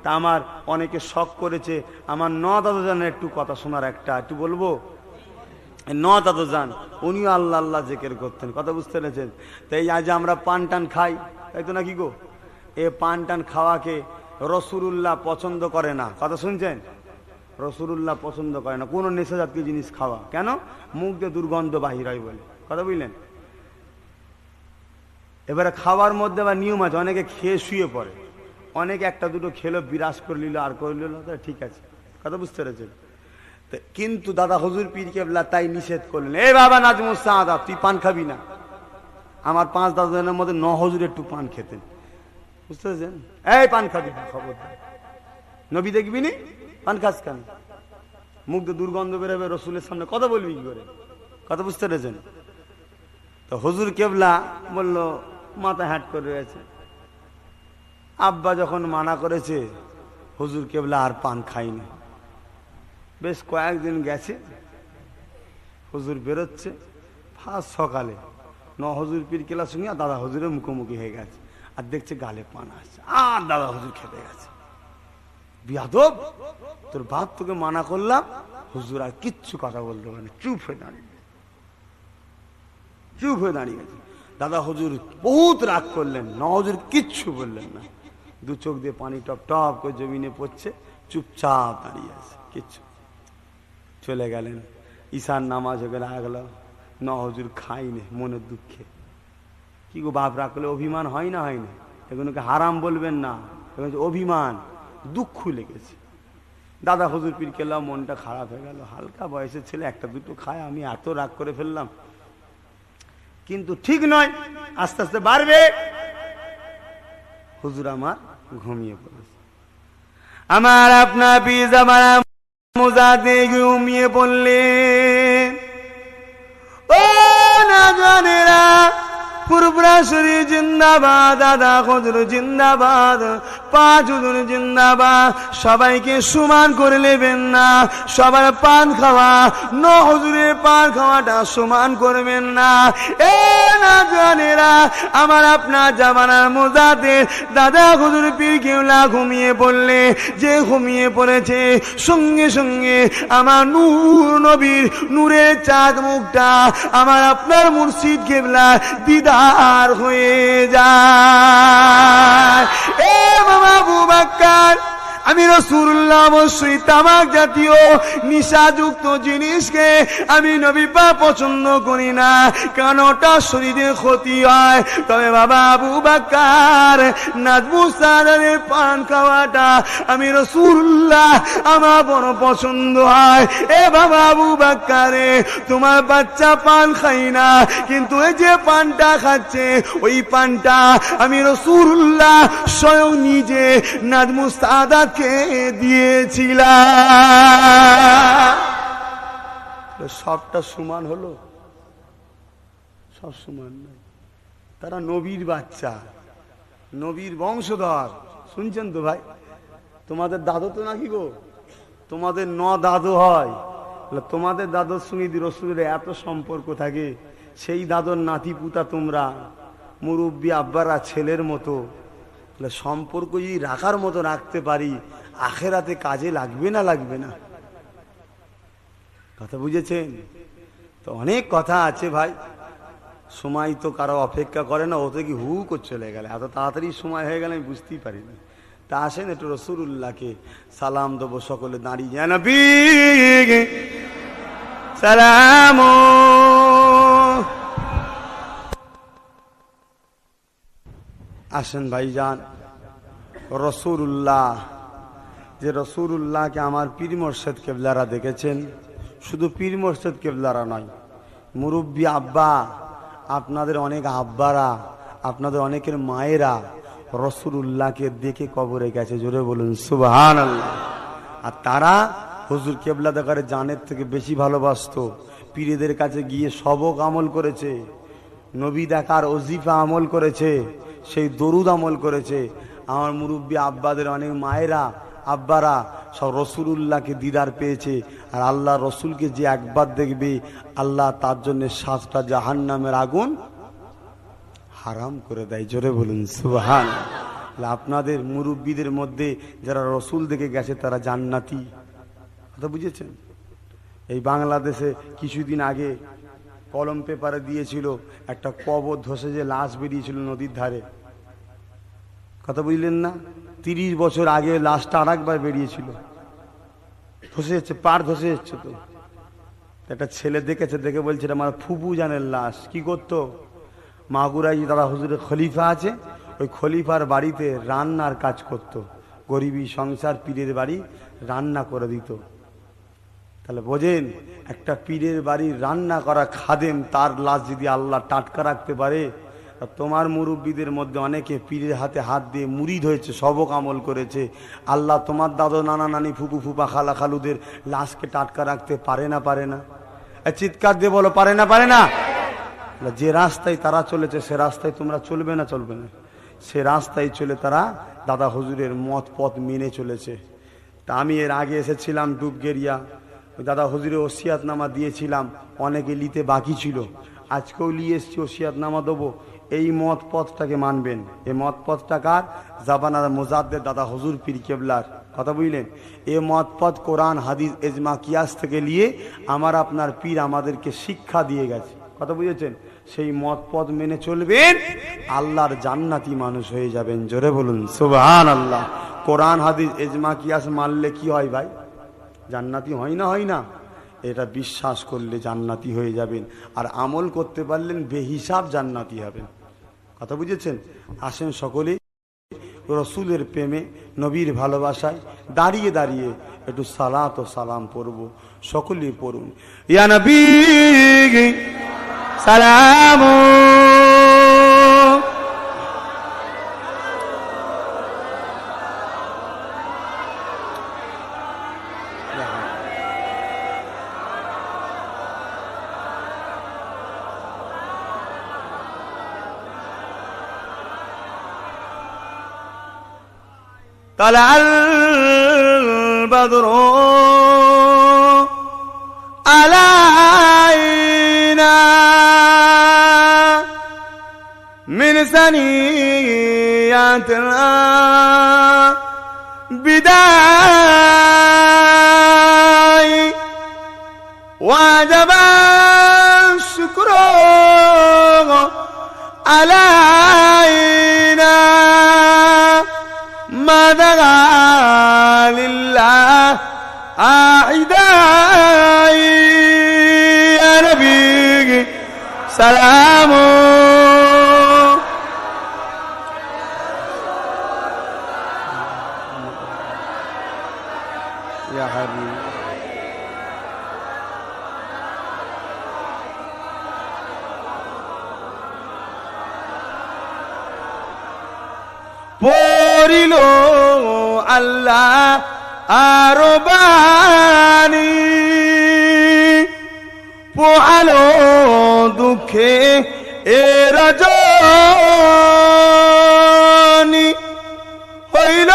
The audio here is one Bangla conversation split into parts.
তা আমার অনেকে শখ করেছে আমার ন দাদা জানের একটু কথা শোনার একটু বলবো। ন দাদা যান উনিও আল্লাহ আল্লাহ জিকির করতেন, কথা বুঝতে পেরেছেন? তাই আজ আমরা পান টান খাই, তাই তো নাকি গো? এ পান টান খাওয়াকে রাসূলুল্লাহ পছন্দ করে না, কথা শুনছেন? রাসূলুল্লাহ পছন্দ করে না কোনো নেশাজাতীয় জিনিস খাওয়া। কেন? মুখ দিয়ে দুর্গন্ধ বাহির হয় বলে, কথা বুঝলেন? এবারে খাওয়ার মধ্যে আবার নিয়ম আছে, অনেকে খেয়ে শুয়ে পড়ে, অনেকে একটা দুটো খেলো বিরাজ করে নিল আর করে নিল, ঠিক আছে, কথা বুঝতে পেরেছেন? কিন্তু দাদা হুজুর পীর কেবলা তাই নিষেধ করলেন, এ বাবা নাজমুস সাআদা তুই পান খাবি না। আমার 5 দাদাদের মধ্যে 9 হুজুর একটু পান খেতেন, বুঝতে পেরেছেন? এই পান খাবি না, খবরদার, নবী দেখবি নি, পান খাস কেন? মুখ দিয়ে দুর্গন্ধ বেরোবে, রসুলের সামনে কথা বলবি কি করে, কথা বুঝতে পেরেছেন? তো হুজুর কেবলা বলল মাথা হ্যাট করে রয়েছে। আব্বা যখন মানা করেছে হুজুর কেবলা আর পান খাইনি। বেশ কয়েকদিন গেছে, হুজুর বেরোচ্ছে, ফার্স্ট সকালে 9 হুজুর পীর কেলার সঙ্গে দাদা হুজুরের মুখোমুখি হয়ে গেছে, আর দেখছে গালে পান আসছে, আর দাদা হুজুর খেতে গেছে। বিয়াদব, তোর বাপ তোকে মানা করলাম। হুজুর আর কিচ্ছু কথা বলতে পারে, চুপ হয়ে দাঁড়িয়ে গেছে। দাদা হুজুর বহুত রাগ করলেন, 9 হুজুর কিচ্ছু বললেন না, 2 চোখ দিয়ে পানি টপ টপ করে জমিনে পড়ছে, চুপচাপ দাঁড়িয়ে আছে, কিচ্ছু। চলে গেলেন, ঈশার নামাজ হয়ে গেল, 9 হুজুর খাইনি মনের দুঃখে। কি গো বাপ রাখলে অভিমান হয় না? হয় না? এগুলোকে হারাম বলবেন না, এগুলো অভিমান, দুঃখ লেগেছে। দাদা হুজুর পীর কেল্লা মনটা খারাপ হয়ে গেল, হালকা বয়সের ছেলে একটা দুটো খায়, আমি এত রাগ করে ফেললাম। কিন্তু ঠিক নয়, আস্তে আস্তে বাড়বে। হুজুর আমার ঘুমিয়ে পড়েছে, আমার আপনার পীর জামানা মুজাদে ঘুমিয়ে পড়লেন। ও না জানেরা, পূর্বরাশরী জিন্দাবাদ, দাদা হুজুর জিন্দাবাদ, 5 হুজুর জিন্দাবাদ। সবাইকে সমান করে নেবেন না, সবার পান খাওয়া 9 হুজুরের পান খাওয়াটা সমান করবেন না। এ না জানেরা, আমার আপনার জামানার মুজাদে দাদা হুজুর পীর কেবলা ঘুমিয়ে পড়লে, যে ঘুমিয়ে পড়েছে সঙ্গে সঙ্গে আমার নূর নবীর নূরের চাঁদ মুখটা আমার আপনার মুর্শিদ কেবলা দিদার হয়ে যায়। এ বাবা আবু বকর, আমি রাসূলুল্লাহ অবশ্যই তামাক জাতীয় নিশাযুক্ত জিনিসকে আমি নবী পাক পছন্দ করি না, কারণ ওটা শরীরে ক্ষতি হয়। তবে বাবা আবু বকর, নাজমুস সাদারের পান খাওয়াটা আমি রাসূলুল্লাহ আমার বড় পছন্দ হয়। এ বাবা আবু বকর, তোমার বাচ্চা পান খাই না, কিন্তু এই যে পানটা খাচ্ছে ওই পানটা আমি রাসূলুল্লাহ স্বয়ং নিজে নাজমুস সাদাত দিয়েছিলাম। সবটা সমান হলো? সব সমান নয়। তারা নবীর বাচ্চা, নবীর বংশধর, শুনছেন তো ভাই? তোমাদের দাদু তো নাকি গো, তোমাদের 9 দাদু হয়, তোমাদের দাদুর সঙ্গে রাসূলের এত সম্পর্ক থাকে, সেই দাদুর নাতি পুতা তোমরা, মুরব্বী আব্বারা ছেলের মতো, সম্পর্ক যদি রাখার মতো রাখতে পারি, আখেরাতে কাজে লাগবে না? লাগবে না? কথা বুঝেছেন তো? অনেক কথা আছে ভাই, সময় তো কারো অপেক্ষা করে না, ওতে কি হু করে চলে গেলে, এত তাড়াতাড়ি সময় হয়ে গেল আমি বুঝতেই পারিনি। তা আসেন একটু রাসূলুল্লাহকে সালাম দেবো, সকলে দাঁড়িয়ে যায়। নবী সালাম। আসেন ভাইজান, রাসূলুল্লাহ, যে রাসূলুল্লাহকে আমার পীর মুর্শিদ কেবলারা দেখেছেন, শুধু পীর মুর্শিদ কেবলারা নয়, মুরব্বী আব্বা, আপনাদের অনেক আব্বারা, আপনাদের অনেকের মায়েরা রাসূলুল্লাহকে দেখে কবরে গেছে, জোরে বলুন সুবহানাল্লাহ। আর তারা হুজুর কেবলা দেখার জানের থেকে বেশি ভালোবাসতো, পীরদের কাছে গিয়ে সবক আমল করেছে, নবী দেখার ওজিফা আমল করেছে, সেই দরুদ আমল করেছে। আমার মুরব্বী আব্বাদের অনেক মায়েরা আব্বারা সব রাসূলুল্লাহকে দিদার পেয়েছে। আর আল্লাহ রসুলকে যে একবার দেখবে, আল্লাহ তার জন্য 7টা জাহান্নামের আগুন হারাম করে দেয়, জোরে বলুন সুবহানাল্লাহ। আপনাদের মুরব্বীদের মধ্যে যারা রসুল দেখে গেছে তারা জান্নাতি, কথা বুঝেছেন? এই বাংলাদেশে কিছুদিন আগে কলম পেপারে দিয়েছিল একটা কবর ধসে যে লাশ বেরিয়েছিল নদীর ধারে, কথা বুঝলেন না? 30 বছর আগে লাশটা আর একবার বেরিয়েছিল, ধসে যাচ্ছে, পার ধসে যাচ্ছে। তো একটা ছেলে দেখেছে, দেখে বলছে আমার ফুপু জানের লাশ। কি করতো? মাগুরাই দাদা হুজুরের খলিফা আছে, ওই খলিফার বাড়িতে রান্নার কাজ করত। গরিবী সংসার, পীরের বাড়ি, রান্না করে দিত। তাহলে বোঝেন, একটা পীরের বাড়ির রান্না করা খাদেম, তার লাশ যদি আল্লাহ টাটকা রাখতে পারে, তোমার মুরব্বীদের মধ্যে অনেকে পীরের হাতে হাত দিয়ে মুরিদ হয়েছে, সবক আমল করেছে। আল্লাহ তোমার দাদু, নানা, নানি, ফুপু, ফুপা, খালা, খালুদের লাশকে টাটকা রাখতে পারে না? পারে না? চিৎকার দিয়ে বলো, পারে না? পারে না? যে রাস্তায় তারা চলেছে সে রাস্তায় তোমরা চলবে না? চলবে না? সে রাস্তায় চলে তারা দাদা হুজুরের মত পথ মেনে চলেছে। তা আমি এর আগে এসেছিলাম ডুবগেরিয়া, ওই দাদা হুজুরের ওসিয়াতনামা দিয়েছিলাম, অনেকে নিতে বাকি ছিল, আজকেও নিয়ে এসছি, ওসিয়াতনামা দেবো। এই মত পথটাকে মানবেন। এই মত পথটা কার? জাবানার মুজাদ্দেদ দাদা হুজুর পীর কেবলার, কথা বুঝলেন? এ মত পথ কোরআন, হাদিস, এজমা, কিয়াস থেকে নিয়ে আমার আপনার পীর আমাদেরকে শিক্ষা দিয়ে গেছে, কথা বুঝেছেন? সেই মত পথ মেনে চলবেন, আল্লাহর জান্নাতি মানুষ হয়ে যাবেন। জোরে বলুন সুবহানাল্লাহ। কোরআন, হাদিস, এজমা, কিয়াস মানলে কি হয় ভাই? জান্নাতি হয় না? হয় না? এটা বিশ্বাস করলে জান্নাতি হয়ে যাবেন, আর আমল করতে পারলেন বেহিসাব জান্নাতি হবেন, কথা বুঝেছেন? আসেন সকলে রসুলের প্রেমে, নবীর ভালোবাসায় দাঁড়িয়ে দাঁড়িয়ে একটু সালাত ও সালাম পড়ব। সকলেই পড়ুন, ইয়া নবী সালাম। طلع البدر علينا من ثنيات البداء وجب الشكر علينا ما دعا لله أعداء يا نبي سلام يا حبيبي পড়িল আল্লাহ আরো বাণী, পোহালো দুঃখে এ রজনী, হইল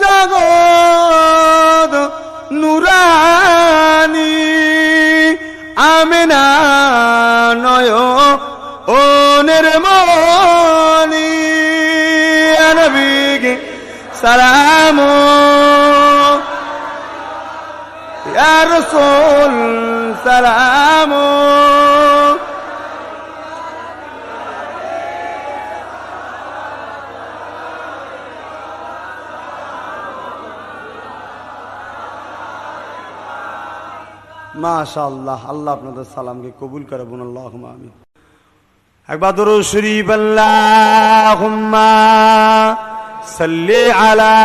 জগৎ নুরানী, আমেনা নয় ও নির্মণী নবীকে সালাম ইয়া রাসূল সালাম। মাশাআল্লাহ, আল্লাহ আপনাদের সালামকে কবুল করে, বলুন আল্লাহুম্মা আমিন। একবার দরুদ শরীফ, আল্লাহুম্মা সাল্লি আলা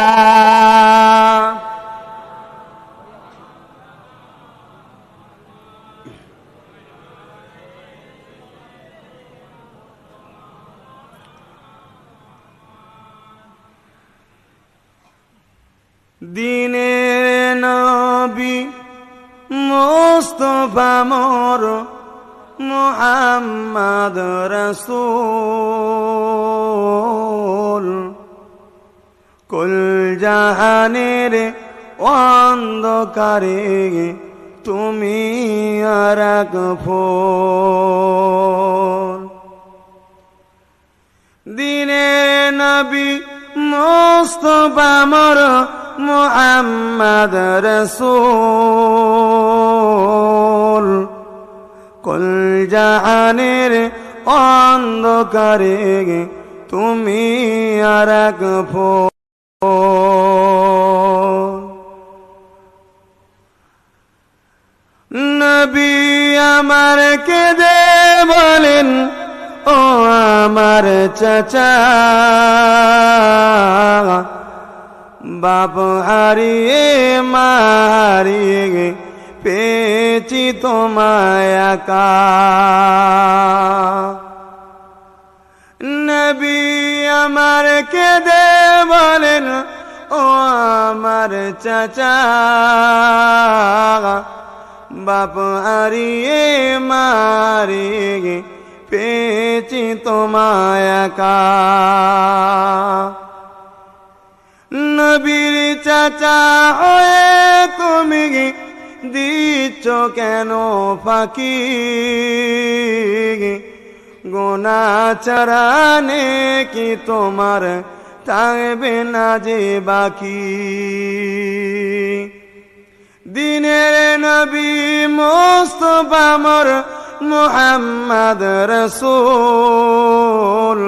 দিনে নবী মুস্তাফা মোর মুহাম্মদ রাসূল, কুল জাহানের অন্ধকারে তুমি আর এক ফুল, দিনের নবী মুস্তাফা মোর মুহাম্মদ রাসূল কুল জাহানের অন্ধকারে তুমি আর এক ফুল। নবী আমার কেঁদে বলেন ও আমার চাচা, বাপ হারিয়ে মা হারিয়ে পেয়েছি তোমায় একা। নবী আমার কেঁদে বলেন ও আমার চাচা, বাপ হারিয়ে মা হারিয়ে পেয়েছি তোমায় একা। নবীর চাচা হয়ে তুমি দিচ্ছ কেন ফাঁকি, গোনা চারানে কি তোমার থাকবে না যে বাকি। দিনের নবী মুস্তাফা মোর মুহাম্মদ রাসূল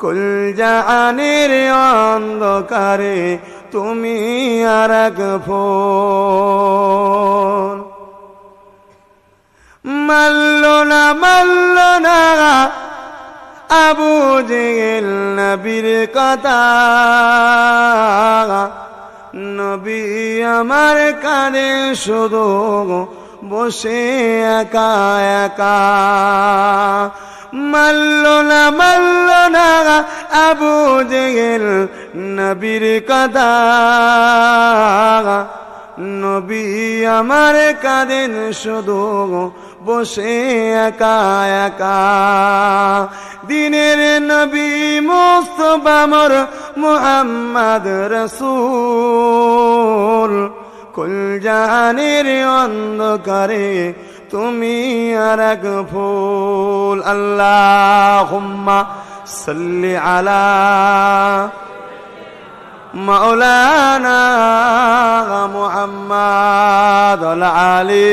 কুল জাহানের অন্ধকারে তুমি আর এক ফুল। মাল্লো না আবু জেহেল নবীর কথা, নবী আমার কানে শুধু বসে একা একা। মাল্লো না আবু জেহেল নবীর কথা, নবী আমার কাঁদেন শুধু বসে একা একা। দিনের নবী মুস্তাফা মোর মুহাম্মদ রাসূল কুল জাহানের অন্ধকারে তুমি আর এক ফুল। আল্লাহুম্মা সাল্লি আলা মাওলানা মুহাম্মদ ওয়া আলি